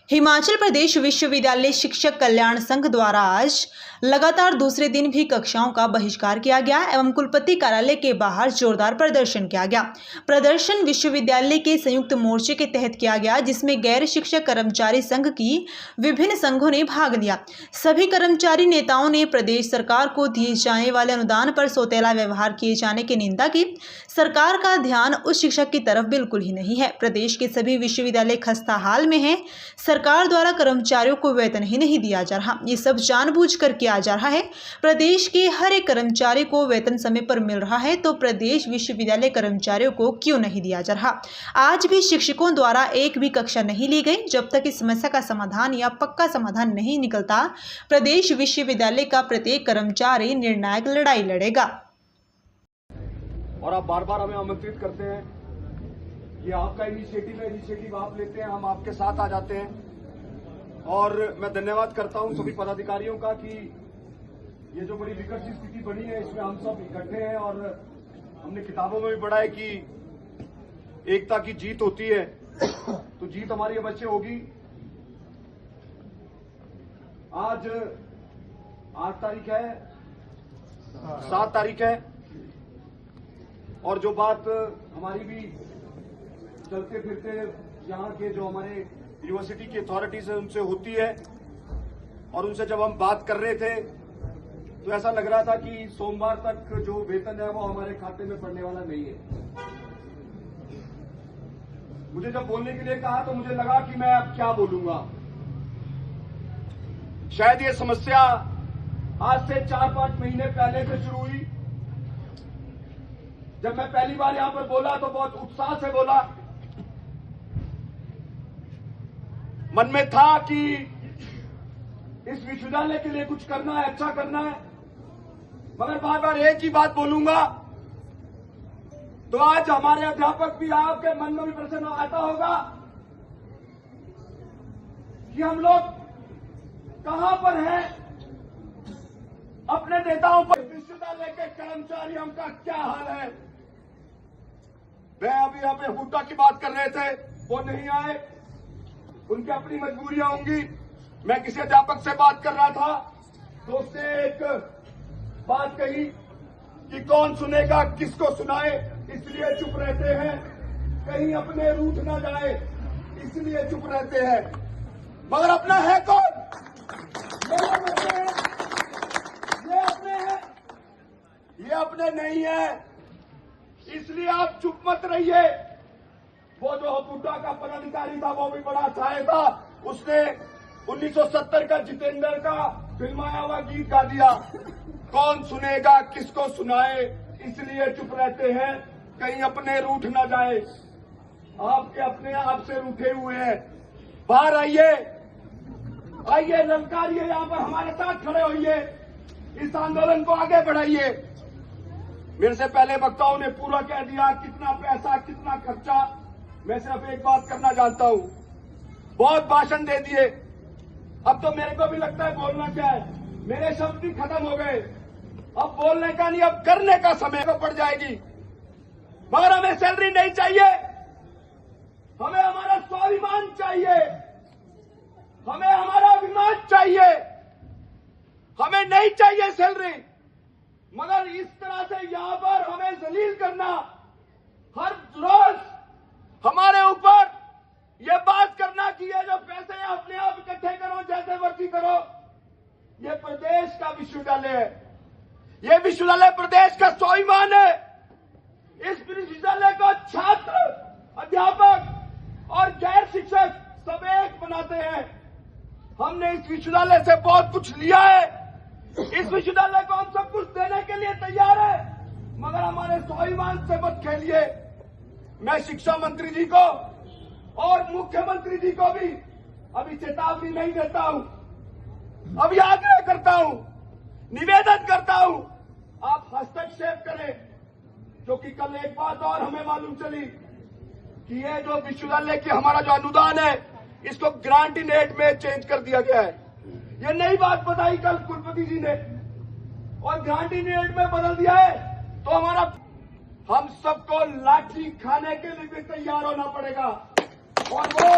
हिमाचल प्रदेश विश्वविद्यालय शिक्षक कल्याण संघ द्वारा आज लगातार दूसरे दिन भी कक्षाओं का बहिष्कार किया गया एवं कुलपति कार्यालय के बाहर जोरदार प्रदर्शन किया गया। प्रदर्शन विश्वविद्यालय के संयुक्त मोर्चे के तहत किया गया, जिसमें गैर शिक्षक कर्मचारी संघ की विभिन्न संघों ने भाग लिया। सभी कर्मचारी नेताओं ने प्रदेश सरकार को दिए जाने वाले अनुदान पर सौतेला व्यवहार किए जाने की निंदा की। सरकार का ध्यान उस शिक्षक की तरफ बिल्कुल ही नहीं है। प्रदेश के सभी विश्वविद्यालय खस्ता हाल में हैं। सरकार द्वारा कर्मचारियों को वेतन ही नहीं दिया जा रहा, ये सब जानबूझकर किया जा रहा है। प्रदेश के हर एक कर्मचारी को वेतन समय पर मिल रहा है, तो प्रदेश विश्वविद्यालय कर्मचारियों को क्यों नहीं दिया जा रहा? आज भी शिक्षकों द्वारा एक भी कक्षा नहीं ली गई। जब तक इस समस्या का समाधान या पक्का समाधान नहीं निकलता, प्रदेश विश्वविद्यालय का प्रत्येक कर्मचारी निर्णायक लड़ाई लड़ेगा। और आप बार बार हमें आमंत्रित करते हैं, ये आपका इनिशिएटिव आप लेते हैं, हम आपके साथ आ जाते हैं। और मैं धन्यवाद करता हूं सभी पदाधिकारियों का कि ये जो बड़ी विकट सी स्थिति बनी है, इसमें हम सब इकट्ठे हैं। और हमने किताबों में भी पढ़ा है कि एकता की जीत होती है, तो जीत हमारी अवश्य होगी। आज 8 तारीख है, 7 तारीख है, और जो बात हमारी भी चलते फिरते यहाँ के जो हमारे यूनिवर्सिटी की अथॉरिटीज है उनसे होती है, और उनसे जब हम बात कर रहे थे तो ऐसा लग रहा था कि सोमवार तक जो वेतन है वो हमारे खाते में पड़ने वाला नहीं है। मुझे जब बोलने के लिए कहा तो मुझे लगा कि मैं अब क्या बोलूंगा। शायद ये समस्या आज से 4-5 महीने पहले से शुरू हुई। जब मैं पहली बार यहां पर बोला तो बहुत उत्साह से बोला। मन में था कि इस विश्वविद्यालय के लिए कुछ करना है, अच्छा करना है, मगर बार बार एक ही बात बोलूंगा तो आज हमारे अध्यापक भी, आपके मन में भी प्रश्न आता होगा कि हम लोग कहां पर हैं, अपने नेताओं पर। विश्वविद्यालय के कर्मचारियों का क्या हाल है? मैं अभी यहाँ पे हुड्डा की बात कर रहे थे, वो नहीं आए, उनकी अपनी मजबूरियां होंगी। मैं किसी अध्यापक से बात कर रहा था तो उसने एक बात कही कि कौन सुनेगा, किसको सुनाए, इसलिए चुप रहते हैं, कहीं अपने रूठ ना जाए इसलिए चुप रहते हैं। मगर अपना है कौन? ये अपने हैं, ये अपने नहीं है, इसलिए आप चुप मत रहिए। वो जो हुड्डा का पदाधिकारी था वो भी बड़ा शायर था, उसने 1970 का जितेंद्र का फिल्माया हुआ गीत गा दिया, कौन सुनेगा किसको सुनाए इसलिए चुप रहते हैं, कहीं अपने रूठ ना जाए। आपके अपने आप से रूठे हुए हैं, बाहर आइए, आइए ललकारिए, यहां पर हमारे साथ खड़े होइए, इस आंदोलन को आगे बढ़ाइए। मेरे से पहले वक्ताओं ने पूरा कह दिया, कितना पैसा, कितना खर्चा। मैं सिर्फ एक बात करना जानता हूं, बहुत भाषण दे दिए, अब तो मेरे को भी लगता है बोलना क्या है, मेरे शब्द भी खत्म हो गए, अब बोलने का नहीं, अब करने का समय को पड़ जाएगी। मगर हमें सैलरी नहीं चाहिए, हमें हमारा स्वाभिमान चाहिए, हमें हमारा अभिमान चाहिए, हमें नहीं चाहिए सैलरी। मगर इस तरह से यहां पर हमें जलील करना, हर रोज हमारे ऊपर ये बात करना कि ये जो पैसे हैं अपने आप इकट्ठे करो, जैसे मर्जी करो। ये प्रदेश का विश्वविद्यालय है, ये विश्वविद्यालय प्रदेश का स्वाभिमान है। इस विश्वविद्यालय को छात्र, अध्यापक और गैर शिक्षक सब एक बनाते हैं। हमने इस विश्वविद्यालय से बहुत कुछ लिया है, इस विश्वविद्यालय को हम सब कुछ देने के लिए तैयार है, मगर हमारे स्वाभिमान से मत खेलिए। मैं शिक्षा मंत्री जी को और मुख्यमंत्री जी को भी अभी चेतावनी नहीं देता हूं, अभी आग्रह करता हूं, निवेदन करता हूं, आप हस्तक्षेप करें। क्योंकि कल एक बात और हमें मालूम चली कि ये जो विश्वविद्यालय की हमारा जो अनुदान है, इसको ग्रांट इन एड में चेंज कर दिया गया है। ये नई बात बताई कल कुलपति जी ने, और ग्रांट इन एड में बदल दिया है, तो हमारा, हम सबको लाठी खाने के लिए भी तैयार होना पड़ेगा। और वो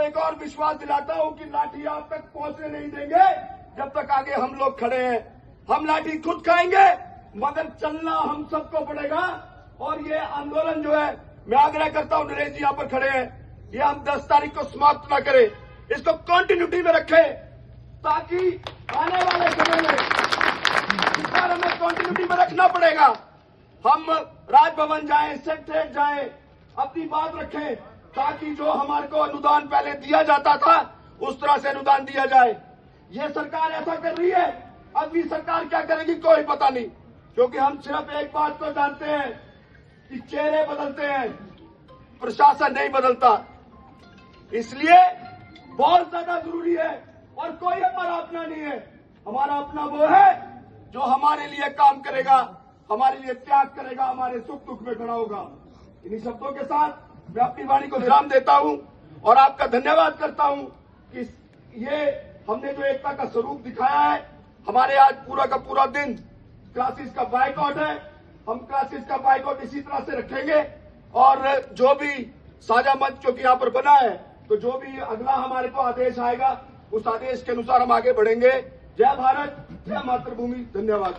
एक और विश्वास दिलाता हूं कि लाठी आप तक पहुंचने नहीं देंगे जब तक आगे हम लोग खड़े हैं। हम लाठी खुद खाएंगे, मगर चलना हम सबको पड़ेगा। और ये आंदोलन जो है, मैं आग्रह करता हूं, नरेश जी यहां पर खड़े हैं, ये हम 10 तारीख को समाप्त न करें, इसको कंटिन्यूटी में रखें, ताकि आने वाले समय में इस बार हमें कंटिन्यूटी में रखना पड़ेगा। हम राजभवन जाएं, सेक्रेटरीट जाएं, अपनी बात रखें, ताकि जो हमारे को अनुदान पहले दिया जाता था उस तरह से अनुदान दिया जाए। ये सरकार ऐसा कर रही है, अगली सरकार क्या करेगी कोई पता नहीं, क्योंकि हम सिर्फ एक बात को जानते हैं कि चेहरे बदलते हैं, प्रशासन नहीं बदलता। इसलिए बहुत ज्यादा जरूरी है, और कोई हमारा अपना नहीं है। हमारा अपना वो है जो हमारे लिए काम करेगा, हमारे लिए त्याग करेगा, हमारे सुख दुख में खड़ा होगा। इन्हीं शब्दों के साथ मैं अपनी वाणी को विराम देता हूं और आपका धन्यवाद करता हूं कि ये हमने जो एकता का स्वरूप दिखाया है। हमारे आज पूरा का पूरा दिन क्लासेस का बाइकआउट है। हम क्लासेस का बाइकआउट इसी तरह से रखेंगे, और जो भी साझा मंच क्योंकि यहाँ पर बना है, तो जो भी अगला हमारे को आदेश आएगा उस आदेश के अनुसार हम आगे बढ़ेंगे। जय भारत, जय मातृभूमि, धन्यवाद।